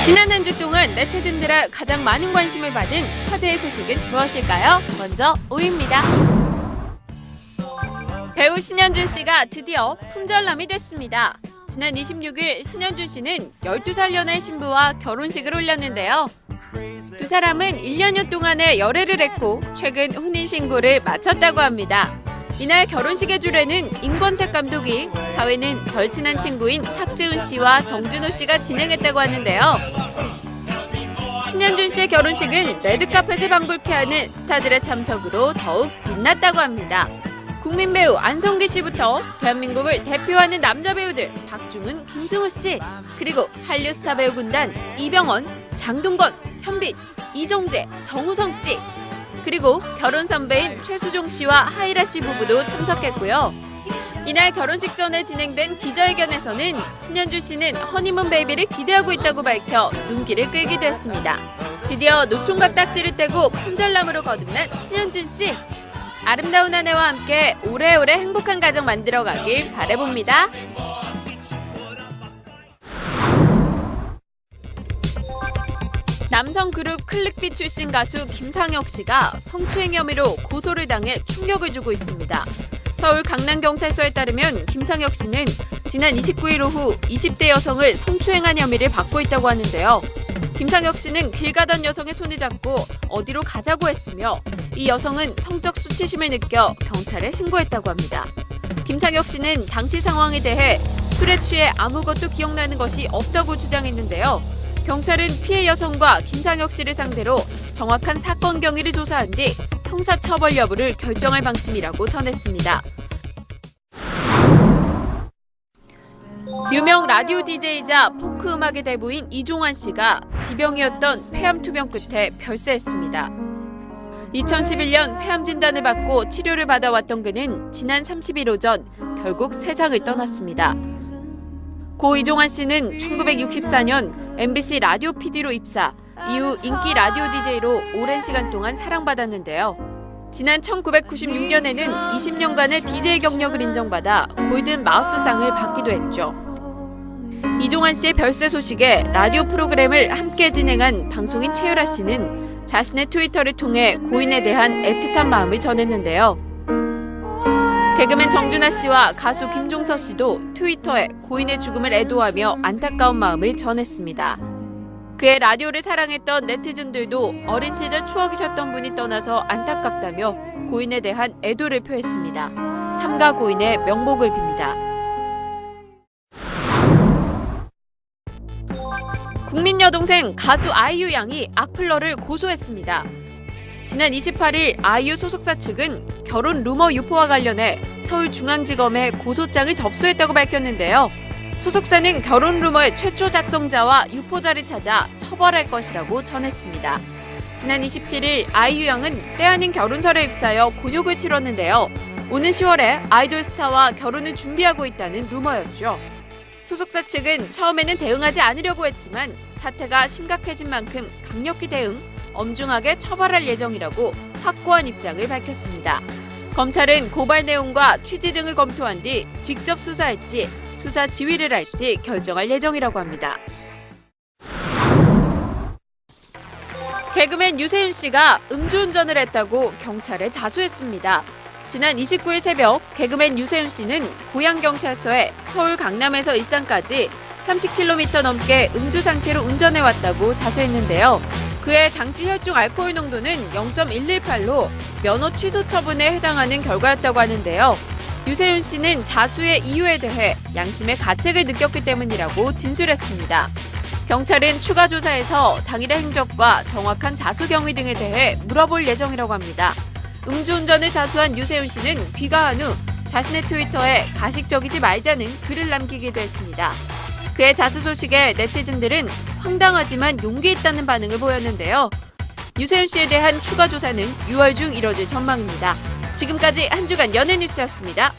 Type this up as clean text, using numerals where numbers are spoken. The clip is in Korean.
지난 한 주 동안 네티즌들의 가장 많은 관심을 받은 화제의 소식은 무엇일까요? 먼저 5위입니다. 배우 신현준 씨가 드디어 품절남이 됐습니다. 지난 26일 신현준 씨는 12살 연하의 신부와 결혼식을 올렸는데요. 두 사람은 1년여 동안의 열애를 했고 최근 혼인신고를 마쳤다고 합니다. 이날 결혼식의 주례는 임권택 감독이, 사회는 절친한 친구인 탁지훈 씨와 정준호 씨가 진행했다고 하는데요. 신현준 씨의 결혼식은 레드카펫을 방불케 하는 스타들의 참석으로 더욱 빛났다고 합니다. 국민 배우 안성기 씨부터 대한민국을 대표하는 남자 배우들 박중훈, 김승우 씨, 그리고 한류 스타 배우 군단 이병헌, 장동건, 현빈, 이정재, 정우성 씨, 그리고 결혼 선배인 최수종 씨와 하이라 씨 부부도 참석했고요. 이날 결혼식 전에 진행된 기자회견에서는 신현준 씨는 허니문 베이비를 기대하고 있다고 밝혀 눈길을 끌기도 했습니다. 드디어 노총각 딱지를 떼고 품절남으로 거듭난 신현준 씨. 아름다운 한 해와 함께 오래오래 행복한 가정 만들어가길 바라봅니다. 남성 그룹 클릭비 출신 가수 김상혁 씨가 성추행 혐의로 고소를 당해 충격을 주고 있습니다. 서울 강남경찰서에 따르면 김상혁 씨는 지난 29일 오후 20대 여성을 성추행한 혐의를 받고 있다고 하는데요. 김상혁 씨는 길 가던 여성의 손을 잡고 어디로 가자고 했으며 이 여성은 성적 수치심을 느껴 경찰에 신고했다고 합니다. 김상혁 씨는 당시 상황에 대해 술에 취해 아무것도 기억나는 것이 없다고 주장했는데요. 경찰은 피해 여성과 김상혁 씨를 상대로 정확한 사건 경위를 조사한 뒤 형사처벌 여부를 결정할 방침이라고 전했습니다. 유명 라디오 DJ이자 포크 음악의 대부인 이종환 씨가 지병이었던 폐암 투병 끝에 별세했습니다. 2011년 폐암 진단을 받고 치료를 받아왔던 그는 지난 30일 오전 결국 세상을 떠났습니다. 고 이종환 씨는 1964년 MBC 라디오 PD로 입사, 이후 인기 라디오 DJ로 오랜 시간 동안 사랑받았는데요. 지난 1996년에는 20년간의 DJ 경력을 인정받아 골든 마우스상을 받기도 했죠. 이종환 씨의 별세 소식에 라디오 프로그램을 함께 진행한 방송인 최유라 씨는 자신의 트위터를 통해 고인에 대한 애틋한 마음을 전했는데요. 개그맨 정준하 씨와 가수 김종서 씨도 트위터에 고인의 죽음을 애도하며 안타까운 마음을 전했습니다. 그의 라디오를 사랑했던 네티즌들도 어린 시절 추억이셨던 분이 떠나서 안타깝다며 고인에 대한 애도를 표했습니다. 삼가 고인의 명복을 빕니다. 국민 여동생 가수 아이유 양이 악플러를 고소했습니다. 지난 28일 아이유 소속사 측은 결혼 루머 유포와 관련해 서울중앙지검에 고소장을 접수했다고 밝혔는데요. 소속사는 결혼 루머의 최초 작성자와 유포자를 찾아 처벌할 것이라고 전했습니다. 지난 27일 아이유 양은 때 아닌 결혼설에 휩싸여 곤욕을 치렀는데요. 오는 10월에 아이돌 스타와 결혼을 준비하고 있다는 루머였죠. 소속사 측은 처음에는 대응하지 않으려고 했지만 사태가 심각해진 만큼 강력히 대응, 엄중하게 처벌할 예정이라고 확고한 입장을 밝혔습니다. 검찰은 고발 내용과 취지 등을 검토한 뒤 직접 수사할지 수사 지휘를 할지 결정할 예정이라고 합니다. 개그맨 유세윤 씨가 음주운전을 했다고 경찰에 자수했습니다. 지난 29일 새벽 개그맨 유세윤 씨는 고양경찰서에 서울 강남에서 일산까지 30km 넘게 음주 상태로 운전해왔다고 자수했는데요. 그의 당시 혈중 알코올 농도는 0.118로 면허 취소 처분에 해당하는 결과였다고 하는데요. 유세윤 씨는 자수의 이유에 대해 양심의 가책을 느꼈기 때문이라고 진술했습니다. 경찰은 추가 조사에서 당일의 행적과 정확한 자수 경위 등에 대해 물어볼 예정이라고 합니다. 음주운전을 자수한 유세윤 씨는 귀가한 후 자신의 트위터에 가식적이지 말자는 글을 남기기도 했습니다. 그의 자수 소식에 네티즌들은 황당하지만 용기 있다는 반응을 보였는데요. 유세윤 씨에 대한 추가 조사는 6월 중 이뤄질 전망입니다. 지금까지 한 주간 연예 뉴스였습니다.